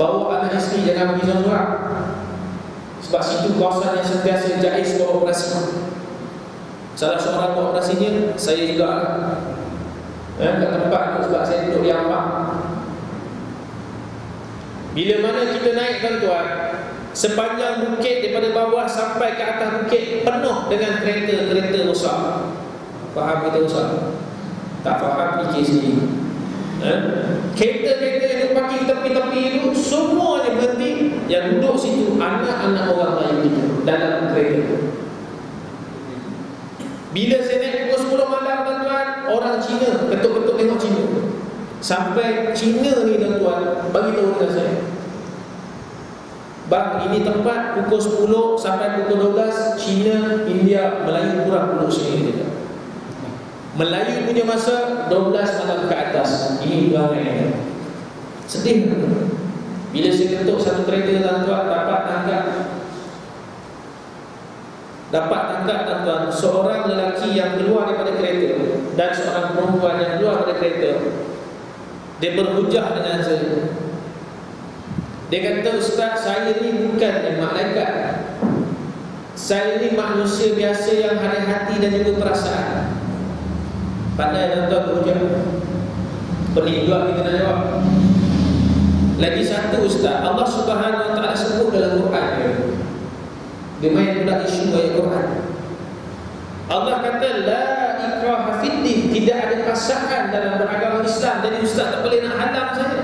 Bawa anak isteri, jangan pergi seorang-seorang. Sebab situ kawasan yang sentiasa jais beroperasi. Salah seorang beroperasinya saya juga kat tempat tu, sebab saya duduk di Ampang. Bila mana kita naik tuan-tuan, sepanjang bukit daripada bawah sampai ke atas bukit penuh dengan kereta-kereta rosak. Faham kita rosak? Tak faham, fikir sendiri. Kereta-kereta yang parking tepi-tepi itu semuanya berhenti. Yang duduk situ anak-anak orang lain kita dalam kereta. Bila saya naik pukul 10 malam tuan-tuan, orang Cina ketuk-ketuk tengok Cina. Sampai Cina ni tuan-tuan bagi tahu dengan saya, bang, ini tempat pukul 10 sampai pukul 12 Cina, India, Melayu kurang duduk sini kita. Melayu punya masa 12 malam ke atas. Ini perangai. Sedih. Bila saya ketuk satu kereta tuan-tuan, dapat tangkap tuan-tuan seorang lelaki yang keluar daripada kereta dan seorang perempuan yang keluar daripada kereta. Dia berhujah dengan saya. Dia kata, Ustaz, saya ni bukan malaikat. Saya ni manusia biasa yang ada hati dan juga perasaan. Pandai tuan-tuan berhujah. Pening juga kita nak jawab. Lagi satu Ustaz, Allah Subhanahu Wa Taala sebut dalam Quran, dia main pula isu ayat Quran. Allah kata la ikraha fiddin, tidak ada paksaan dalam beragama Islam. Jadi Ustaz tak boleh nak halang saya.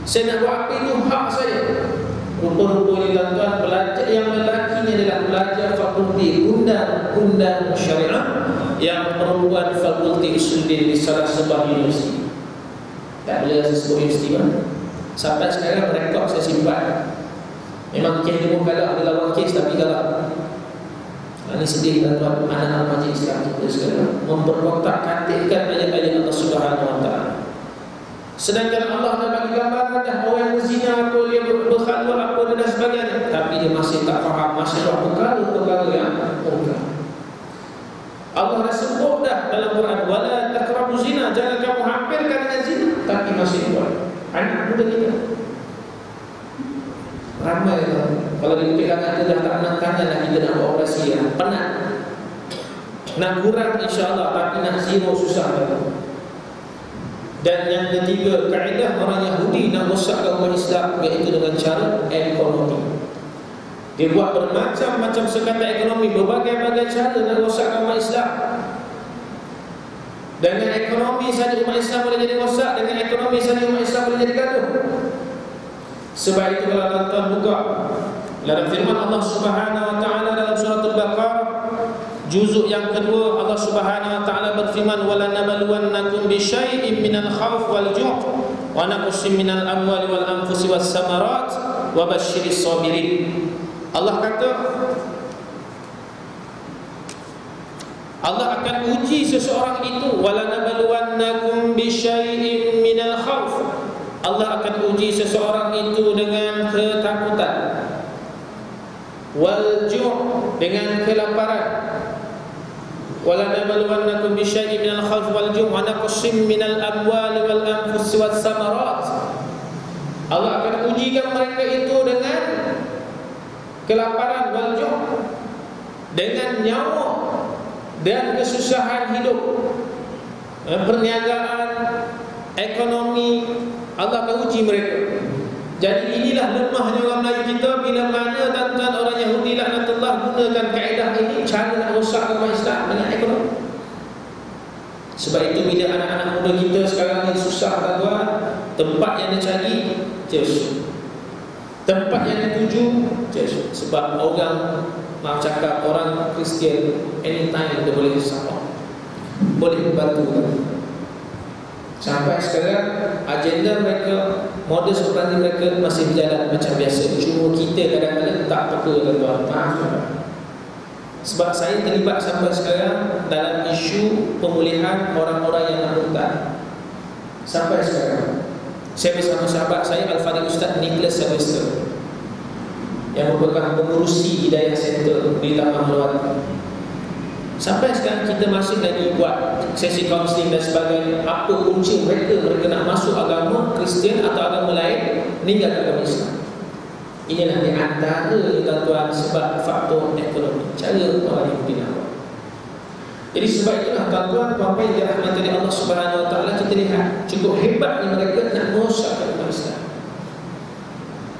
Saya nak buat apa itu hak saya. Rupa-rupanya tuan-tuan, pelajar yang lelaki adalah pelajar fakulti undang-undang syariah, yang perempuan fakulti usuluddin di salah sebuah universiti. Tak boleh sebut universiti mana. Sampai sekarang rekod saya simpan. Memang kes dia pun galak, ada lawan kes tapi galak. Ini sedih tuan-tuan, anak-anak majlis Islam kita sekarang memperkotak-katikkan ayat-ayat Allah Subhanahu Wa Taala. Sedangkan Allah dah bagi gambaran dah orang yang berzina apa, dia berkhalwat apa dan sebagainya, tapi dia masih tak faham, masih buat perkara-perkara yang mungkar. Allah dah sebut dah dalam Quran, wala taqrabu zina, jangan kamu hampirkan dengan zina, tapi masih buat. Anak muda kita ramai kalau di pegangan itu dah tak nak tanya lah, kita nak buat operasi ya. Penat, nak kurang insyaAllah, tapi nak zero susah betul. Dan yang ketiga, kaedah orang Yahudi nak rosakkan umat Islam, iaitu dengan cara ekonomi. Dia buat bermacam-macam sekatan ekonomi, berbagai-bagai cara nak rosakkan umat Islam. Dengan ekonomi saja umat Islam boleh jadi rosak, dengan ekonomi saja umat Islam boleh jadi gaduh. Sebab itu kalau tuan-tuan buka dalam firman Allah Subhanahu Wa Taala dalam surah Al-Baqarah juzuk yang kedua, Allah Subhanahu Wa Taala berfirman, wala nabluwannakum bi syai'in minal khauf wal ju' wa naqsin minal amwali wal anfusi was samarat wa basyiris sabirin. Allah kata Allah akan uji seseorang itu, wala nabluwannakum bi syai'in minal khauf. Allah akan uji seseorang itu dengan ketakutan, wal ju' dengan kelaparan, wala nabluwannakum bi syai'in minal khawfi wal ju' wa naqsin minal amwali wal anfusi was samarat. Allah akan ujikan mereka itu dengan kelaparan, wal ju', dengan nyawa dan kesusahan hidup, perniagaan, ekonomi. Allah akan uji mereka. Jadi inilah lemahnya orang Melayu kita, bila mana tuan-tuan orang Yahudi laknatullah gunakan kaedah ini, cara nak rosakkan umat Islam dengan ekonomi. Sebab itu bila anak-anak muda kita sekarang ni susah tuan-tuan, tempat yang dia cari just, tempat yang dia tuju just. Sebab orang maaf cakap, orang Kristian anytime dia boleh support, boleh membantu. Sampai sekarang agenda mereka, modus operandi mereka masih berjalan macam biasa. Cuma kita kadang-kadang tak peka tuan-tuan. Maaf. Sebab saya terlibat sampai sekarang dalam isu pemulihan orang-orang yang murtad. Sampai sekarang saya bersama sahabat saya Al-Fadhil Ustaz Nicholas Sylvester, yang merupakan pengurusi Hidayah Center di Taman Melawati. Sampai sekarang kita masih lagi buat sesi kaunseling dan sebagainya. Apa punca mereka nak masuk agama Kristian atau agama lain, meninggalkan agama Islam. Inilah di antara tuan-tuan sebab faktor ekonomi, cara orang Yahudi nak buat. Jadi sebab itulah tuan-tuan, apa yang dirahmati oleh Allah Subhanahu Wa Taala, kita lihat cukup hebatnya mereka nak merosakkan umat Islam.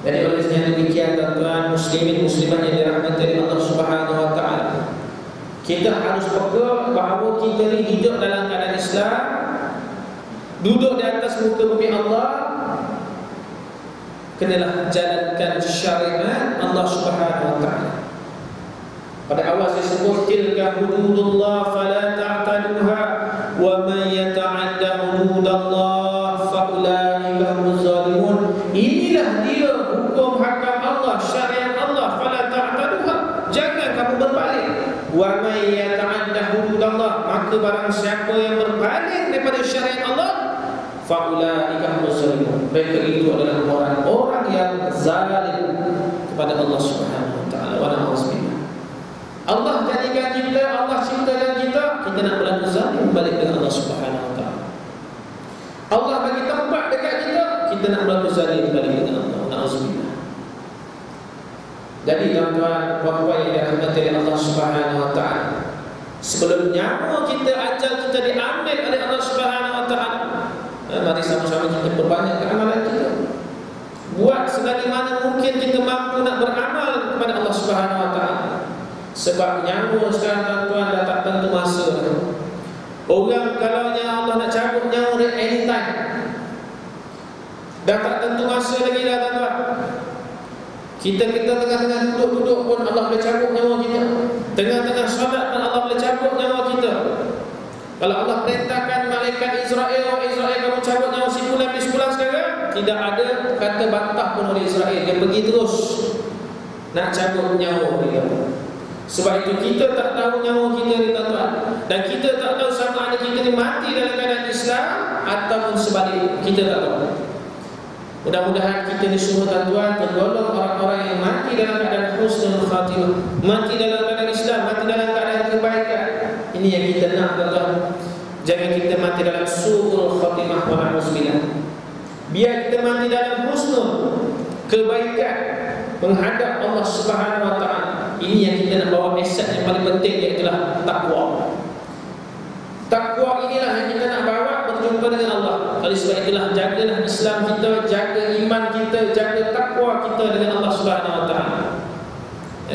Jadi oleh sebab demikian tuan-tuan, muslimin muslimat yang dirahmati oleh Allah Subhanahu Wa Taala, kita harus peka bahawa kita ni hidup dalam keadaan Islam, duduk di atas muka bumi Allah, kenalah jalankan syariat Allah Subhanahu Wa Taala. Pada awal saya sebut, tilka hududullah fala ta'taduha wa man yata'adda hududallah fa ulaika humuz zalimun. Inilah dia hukum hakam Allah, syariat Allah, fala ta'taduha, jangan kamu berbalik. Wa may yata'adda hududallah, maka barang siapa yang berpaling daripada syariat Allah, fa ulaika humuz zalimun, mereka itu adalah orang-orang yang zalim kepada Allah Subhanahu Wa Taala. Wa na'udzubillah. Allah jadikan kita, Allah ciptakan kita, kita nak berlaku zalim balik dengan Allah Subhanahu Wa Taala. Allah bagi tempat dekat kita, kita nak berlaku zalim balik dengan Allah. Na'udzubillah. Jadi tuan-tuan, puan-puan yang dirahmati oleh Allah Subhanahu Wa Taala, sebelum nyawa kita, ajal kita diambil oleh Allah Subhanahu Wa Taala, mari sama-sama kita perbanyakkan amalan kita. Buat selagi mana mungkin kita mampu nak beramal kepada Allah Subhanahu Wa Taala. Sebab nyawa sekarang tuan-tuan dah tak tentu masa. Orang kalau Allah nak cabut nyawa dia anytime, dah tak tentu masa lagi dah tuan-tuan. Kita tengah-tengah duduk pun Allah boleh cabut nyawa kita. Tengah-tengah solat pun Allah boleh cabut nyawa kita. Kalau Allah perintahkan malaikat Israel kamu cabut nyawa si fulan sekarang, tidak ada kata bantah pun oleh Israel. Dia pergi terus nak cabut nyawa dia. Sebab itu kita tak tahu nyawa kita ni tuan-tuan, dan kita tak tahu sama ada kita ni mati dalam keadaan Islam ataupun sebalik, kita tak tahu. Mudah-mudahan kita ni semua tuan-tuan tergolong orang-orang yang mati dalam keadaan husnul khatimah, mati dalam keadaan Islam, mati dalam keadaan kebaikan. Ini yang kita nak tuan-tuan. Jangan kita mati dalam su'ul khatimah wa na'udzubillah. Biar kita mati dalam husnul kebaikan menghadap Allah Subhanahu wa taala. Ini yang kita nak bawa aset yang paling penting, iaitu takwa. Takwa inilah yang kita nak bawa berjumpa dengan Allah. Oleh sebab itulah jagalah Islam kita, jaga iman kita, jaga takwa kita dengan Allah Subhanahu wa taala.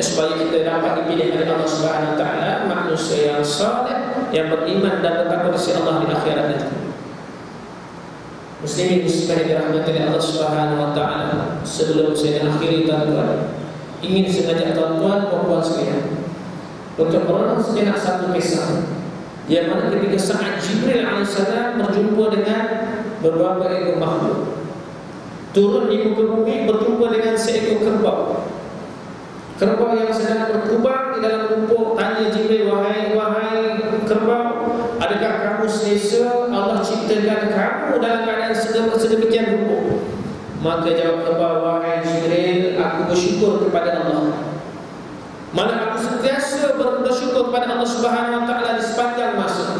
Supaya kita dapat dipilih oleh Allah Subhanahu wa taala manusia yang saleh, yang beriman dan bertakwa kepada Allah di akhirat nanti. Muslimin muslimat yang dirahmati oleh Allah Subhanahu wa taala, sebelum saya akhiri tuan-tuan, ingin mengajak tuan-tuan puan-puan sekalian untuk merenung sejenak satu kisah yang mana ketika saat Jibril AS berjumpa dengan beberapa ekor makhluk, turun di muka bumi berjumpa dengan seekor kerbau. Kerbau yang sedang berkubang di dalam rumput. Tanya Jibril, wahai kerbau, adakah kamu selesa Allah ciptakan kamu dalam keadaan sedemikian rumput? Maka jawab kerbau, wahai Jibril, aku bersyukur kepada Allah. Mana aku sentiasa bersyukur kepada Allah Subhanahu wa taala di sepanjang masa.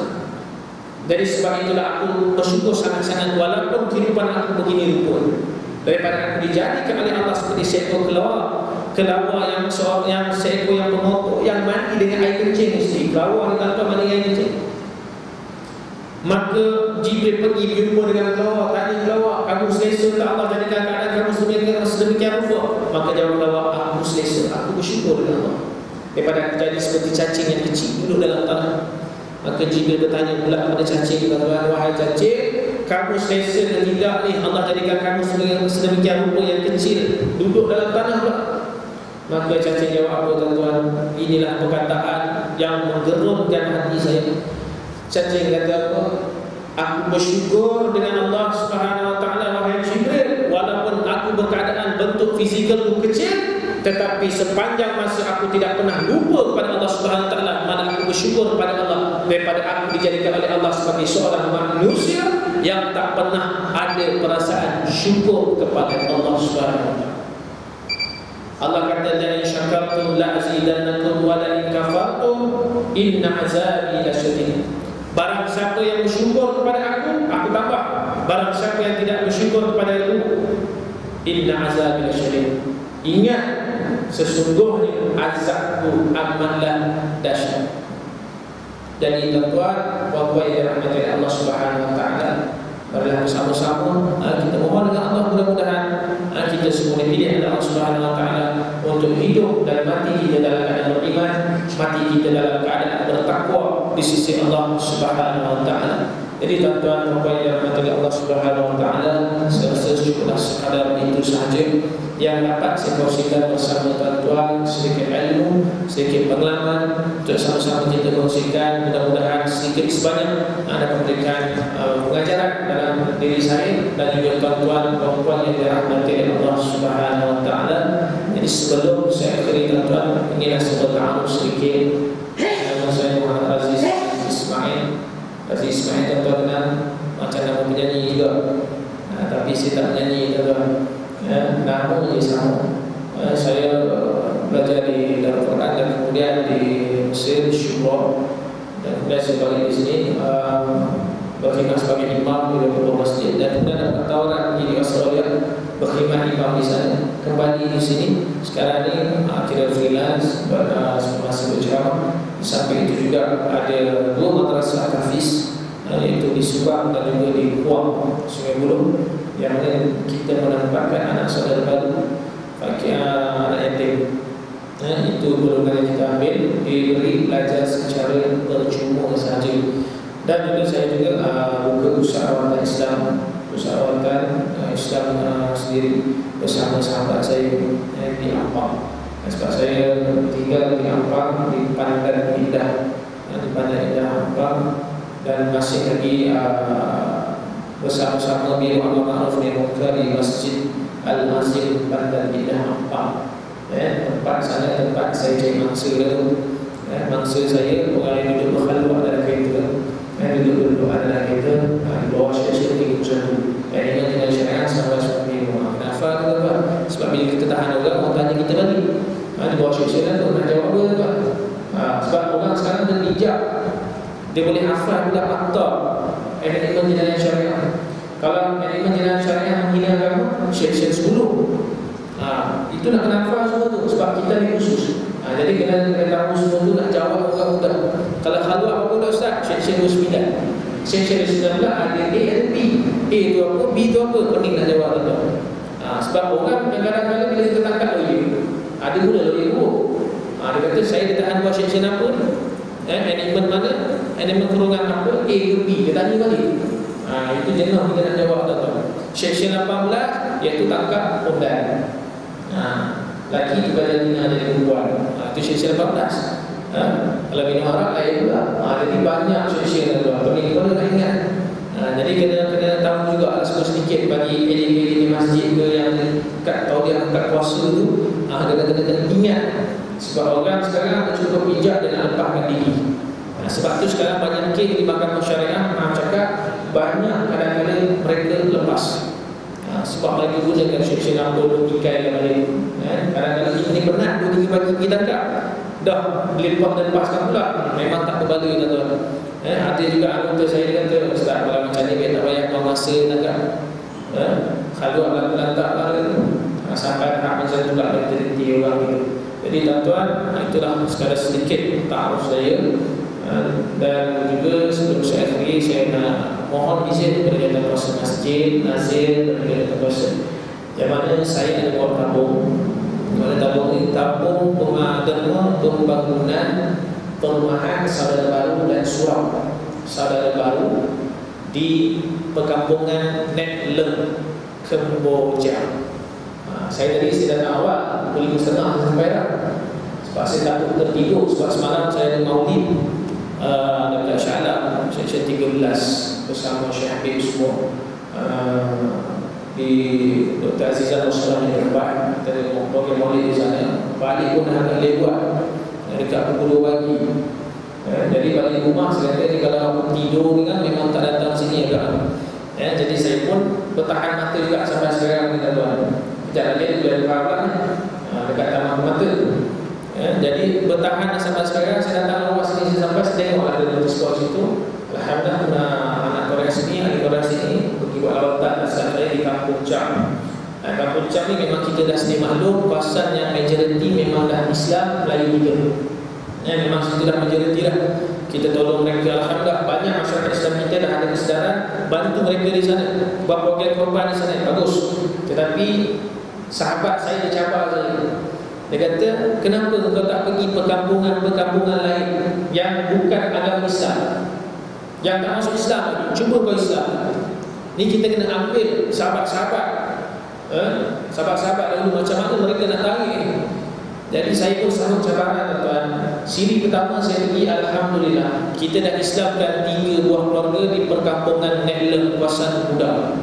Dari sebab itulah aku bersyukur sangat-sangat walaupun kehidupan aku begini rupa. Daripada aku dijadikan oleh Allah seperti seekor kelawar yang seekor yang bermotor, yang mandi dengan air kencing mesti. Kelawar ni tanpa mandi air kencing. Maka Jibril pergi berjumpa dengan kelawar, tanya kelawar, kamu selesa tak Allah jadikan keadaan kamu sedemikian rupa? Maka jawab kelawar, aku selesa, aku bersyukur dengan Allah. Daripada aku jadi seperti cacing yang kecil duduk dalam tanah. Maka Jibril bertanya pula kepada cacing, wahai cacing, kamu selesa dan tidak ni Allah jadikan kamu sedemikian rupa yang kecil duduk dalam tanah pula? Maka cacing jawab, apa tuan-tuan, inilah perkataan yang menggerunkan hati saya. Cacing kata apa? Aku bersyukur dengan Allah Subhanahu wa taala, wahai Jibril, walaupun aku berkeadaan bentuk fizikalku kecil, tetapi sepanjang masa aku tidak pernah lupa kepada Allah Subhanahu wa taala. Mana aku bersyukur kepada Allah daripada aku dijadikan oleh Allah sebagai seorang manusia yang tak pernah ada perasaan syukur kepada Allah Subhanahu wa taala. Allah kata, la in syakartum la azidannakum wa la in kafartum inna azabi lasyadid. Barang siapa yang bersyukur kepada aku tambah. Barang siapa yang tidak bersyukur kepada aku, inna azabi lasyadid. Ingat, sesungguhnya azabku amatlah dahsyat. Jadi tuan-tuan, puan-puan yang dirahmati Allah Subhanahu wa taala, marilah bersama-sama kita mohon dengan Allah, mudah-mudahan kita semua dipilih oleh Allah Subhanahu wa taala untuk hidup dan mati kita dalam keadaan beriman, mati kita dalam keadaan bertakwa di sisi Allah Subhanahu wa taala. Jadi tuan-tuan dan puan yang dirahmati Allah Subhanahu wa taala, saya rasa cukuplah sekadar itu sahaja yang dapat saya kongsikan bersama tuan-tuan, sedikit ilmu, sedikit pengalaman untuk sama-sama kita kongsikan. Mudah-mudahan sedikit sebanyak dapat memberikan pengajaran dalam diri saya dan juga tuan-tuan dan puan yang dirahmati Allah Subhanahu wa taala. Jadi sebelum saya akhiri tuan-tuan, inilah sebuah ta'aruf sedikit. Nama saya Muhammad Aziz Ismail. Aziz Ismail tuan-tuan kenal macam nama penyanyi juga, tapi saya tak menyanyi tuan-tuan. Nama je sama. Saya belajar di Darul Quran dan kemudian di Mesir, Syura, dan kemudian saya balik di sini berkhidmat sebagai imam di beberapa masjid, dan kemudian dapat tawaran pergi di Australia berkhidmat imam di sana. Kembali di sini sekarang ni kira freelance masih berceramah. Di samping itu juga ada 2 madrasah tahfiz, iaitu di Subang dan juga di Kuang, Sungai Buloh, yang mana kita menempatkan anak saudara baru, anak yatim. Itu golongan yang kita ambil, diberi belajar secara percuma sahaja. Dan juga saya juga buka usaha warta Islam persahabatan Islam sendiri bersama sahabat saya di Ampang. Sebab saya tinggal di Ampang, di Pandan Indah, di Pandan Indah Ampang, dan masih lagi bersama-sama Biro Amal Ma'ruf Nahi Munkar di Masjid Al-Mazim Pandan Indah Ampang. Tempat sana tempat saya cari mangsa dulu. Mangsa saya orang yang duduk berkhalwat dalam kereta, duduk dalam kereta di bawah syekh-syekh 31. Dengan syariat sampai suami rumah. Kenapa? Sebab bila kita tahan orang tanya kita balik. Di bawah syekh-syekh tu nak jawab apa tuan? Sebab orang sekarang dah bijak, dia boleh hafal budak akta manajemen jenayah syariah. Kalau manajemen jenayah syariah menghina agama, syekh-syekh 10. Itu nak kena hafal semua tu, sebab kita ni khusus. Jadi kena tahu semua tu, nak jawab orang mudah. Kalau khalwat apa pun ustaz, syekh-syekh 29. Syekh-syekh 19 ada A dan B. A tu apa, B tu apa, pening nak jawab tu. Sebab orang kadang-kadang bila kita tangkap lawyer, ada mula lawyer buruk. Dia kata saya ditahan buat syekh-syekh apa ni? Manajemen mana? Manajemen kurungan apa? A ke B? Dia tanya balik. Itu jenuh kita nak jawab tu. Syekh-syekh 18 iaitu tangkap pondan. Laki tu pada dina dari perempuan. Itu syekh-syekh 18. Kalau minum arak lain pula. Jadi banyak syekh-syekh tu. Tapi kita nak ingat. Jadi kena tahu juga sedikit bagi elit-elit di masjid ke yang kat tauliah kat puasa tu. Kena ingat. Sebab orang sekarang cukup bijak dan lepaskan diri. Sebab tu sekarang banyak kes di mahkamah syariah cakap banyak kadang-kadang mereka lepas. Sebab lagi gunakan syekh-syekh nampak ikai yang lain. Kadang-kadang ini penat 2-3 pagi kita tangkap. Dah lepas dan lepaskan pula. Memang tak berbalik tuan-tuan. Ada juga anggota saya kata, ustaz kalau macam ni biar tak payah buang masa tangkap. Kalau alat-alat tak sampai hak macam tu lah berhenti orang itu. Jadi tuan-tuan, itulah sekadar sedikit ta'aruf saya. Dan juga sebelum saya akhiri, saya nak mohon izin kepada Jabatan Kuasa Masjid Nazir dan Jabatan Kuasa yang mana saya ada buat tabung. Mana tabung ini? Tabung pembangunan perumahan saudara baru dan surau saudara baru di perkampungan Nek Leng, Kemboja. Saya tadi datang awal pukul 5.30 sampai dah. Sebab saya takut tertidur. Sebab semalam saya ada maulid dekat Shah Alam Seksyen 13 bersama Syekh Habib semua di Dr. Azizah Muslim yang terbaik. Kita ada maulid di sana. Balik pun agak lewat dekat pukul 2 pagi. Jadi balik rumah saya kata kalau aku tidur ni kan memang tak datang sini agak. Jadi saya pun bertahan mata juga sampai sekarang ni tuan-tuan. Jangan lihat dia berkawan dekat taman mata. Jadi bertahan sampai sekarang. Saya datang awal sini sampai saya tengok ada notis sekolah situ. Alhamdulillah anak Korea sini, adik Korea sini pergi buat lawatan saya di Kampung Cam. Kampung Cam ni memang kita dah sedia maklum kawasan yang majoriti memang dah Islam Melayu kita. Memang situ dah majoriti lah. Kita tolong mereka. Alhamdulillah banyak masyarakat Islam kita dah ada kesedaran, bantu mereka di sana, buat program korban di sana, bagus. Tetapi sahabat saya dia cabar saya. Dia kata, kenapa kau tak pergi perkampungan-perkampungan lain yang bukan agama Islam, yang tak masuk Islam lagi, cuba kau Islam. Ni kita kena ambil sahabat-sahabat sahabat-sahabat dahulu macam mana mereka nak tarik. Jadi saya pun sambut cabaran tuan. Siri pertama saya pergi, alhamdulillah kita dah Islamkan 3 buah keluarga di perkampungan Nehlem Kuasan Budak.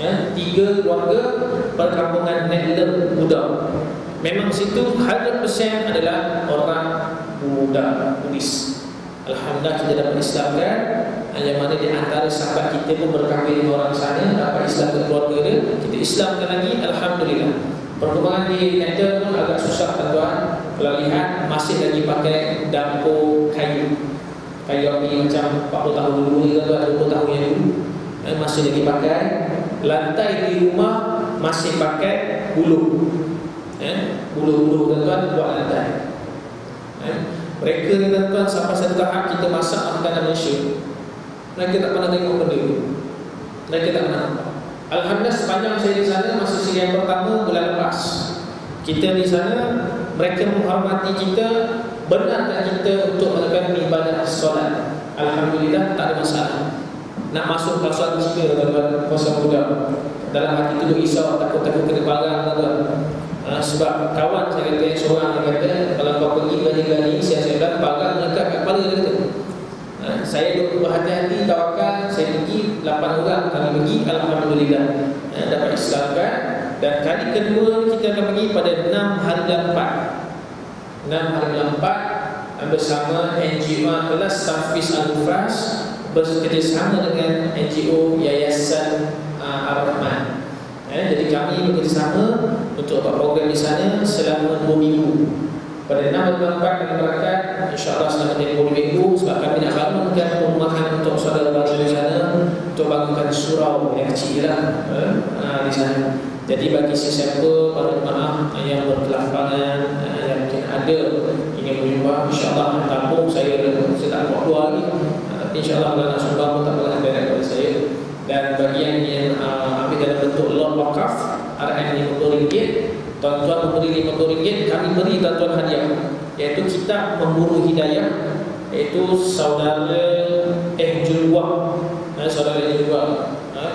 3 keluarga perkampungan Nehlem Budak. Memang situ 100% adalah orang Buddha, Buddhis. Alhamdulillah kita dapat Islamkan. Yang mana di antara sahabat kita pun berkahwin dengan orang sana, dapat Islam ke keluarga dia, kita Islamkan lagi, alhamdulillah. Perkembangan di Nether pun agak susah tuan-tuan. Kalau lihat masih lagi pakai dapur kayu api macam 40 tahun dulu ni tuan, 20 tahun yang dulu masih lagi pakai. Lantai di rumah masih pakai bulu. Bulu-bulu tuan-tuan buat lantai. Mereka ni tuan-tuan sampai satu tahap kita masak makanan Malaysia, mereka tak pernah tengok benda itu. Mereka tak pernah nampak. Alhamdulillah sepanjang saya di sana, masa siri yang pertama bulan lepas, kita di sana, mereka menghormati kita, benarkan kita untuk melakukan ibadah solat. Alhamdulillah tak ada masalah. nak masuk kawasan Cina tuan-tuan, kawasan muda. Dalam hati tu risau, takut-takut kena parang tuan-tuan. Sebab kawan saya kata yang seorang dia kata, kalau kau pergi gani-gani siang-siang parang dekat kat kepala dia kata. Saya duk berhati-hati, tawakal, saya pergi 8 orang kami pergi, alhamdulillah dapat Islamkan. Dan kali kedua kita akan pergi pada 6 hari 4 bersama NGO kelas Tahfiz Al-Mufras, bekerjasama dengan NGO Yayasan Ar-Rahman. Jadi kami bekerjasama untuk buat program di sana selama 2 minggu. Pada 6 dan 4 kami berangkat, insyaAllah selama 2 minggu. Sebab kami nak bangunkan perumahan untuk saudara baru di sana, untuk bangunkan surau yang kecil lah di sana. Jadi bagi sesiapa para jemaah yang berkelampangan, yang mungkin ada ingin menyumbang, insyaAllah tampung saya tak buat keluar lagi. Tapi insyaAllah kalau nak sumbang pun tak pernah ada kepada saya. Dan bagi yang ingin ambil dalam bentuk loan wakaf, RM50, tuan-tuan memberi RM50, kami beri tuan-tuan hadiah, iaitu kitab Memburu Hidayah, iaitu saudara Julwah. Saudara Julwah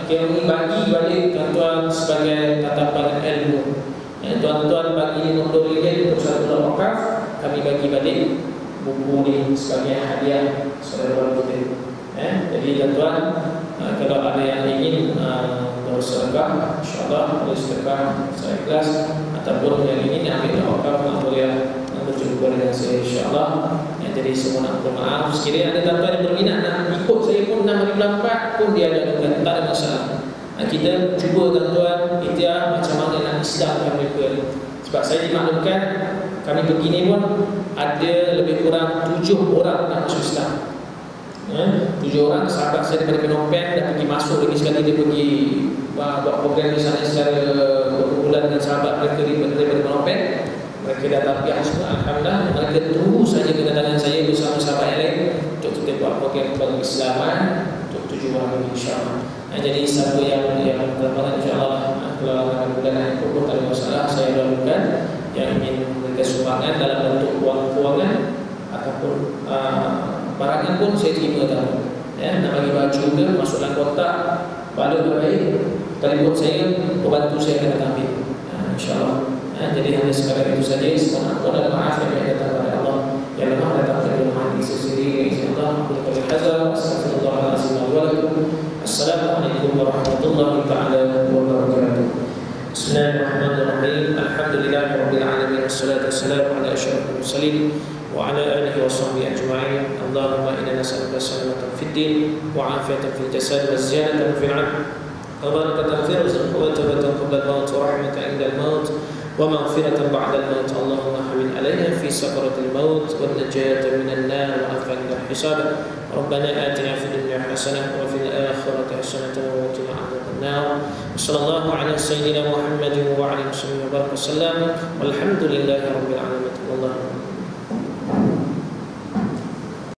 kami bagi balik tuan-tuan sebagai tatapan ilmu. Tuan-tuan bagi RM50 untuk satu loan wakaf, kami bagi balik buku ni sebagai hadiah saudara kita. Jadi tuan-tuan, kalau ada yang ingin bersedekah, insyaAllah boleh sedekah saya ikhlas, ataupun yang ingin ambil wakaf, boleh berjumpa dengan saya insyaAllah. Jadi semua nak bermaaf. Sekiranya ada tuan-tuan yang berminat nak ikut saya pun 6 hari 4 pun dia ada dengan, tak ada masalah. Kita cuba tuan-tuan ikhtiar macam mana nak Islamkan mereka. Sebab saya dimaklumkan kami begini pun ada lebih kurang 7 orang nak masuk Islam. 7 orang sahabat saya daripada Phnom Penh dah pergi masuk lagi sekali. Dia pergi buat program di sana secara berbulan dengan sahabat mereka daripada Phnom Penh. Mereka dah tabiah semua, alhamdulillah. Mereka tunggu saja kedatangan saya bersama sahabat yang lain untuk kita buat program pengislaman untuk 7 orang ini insyaAllah. Jadi siapa yang berlaparan insyaAllah kalau bulan yang tak ada masalah, saya lakukan. Yang ingin memberikan sumbangan dalam bentuk wang-wangan ataupun barangan pun saya terima tahu. Nak bagi baju ke masuk dalam kotak, balut baik, telefon saya, pembantu saya akan datang ambil, insyaAllah. Jadi hanya sekadar itu saja. Semua ampun dan maaf yang datang kepada Allah, yang lemah datang dari Tuhan Yesus sendiri. Insyaallah kita berhazar. Astagfirullahaladzim wa lakum. Assalamualaikum warahmatullahi taala wabarakatuh. Bismillahirrahmanirrahim. Alhamdulillahirabbil alamin. Wassalatu wassalamu ala asyrafil mursalin wa ala alihi wa sahbihi ajma'in. Allahumma inna nas'aluka salamatan fid din wa 'afiyatan fil jasad wa ziyadatan fil 'ilm wa barakatan fil rizq wa tawbatan qabla al-maut wa rahmatan 'inda al-maut ومغفرة بعد الموت. اللهم حمل علينا في سكرة الموت والنجاة من النار وعافنا من الحساب. ربنا آتنا في الدنيا حسنة وفي الآخرة حسنة وقنا عذاب النار. صلى الله على سيدنا محمد وعلى آله وصحبه وسلم والحمد لله رب العالمين. والله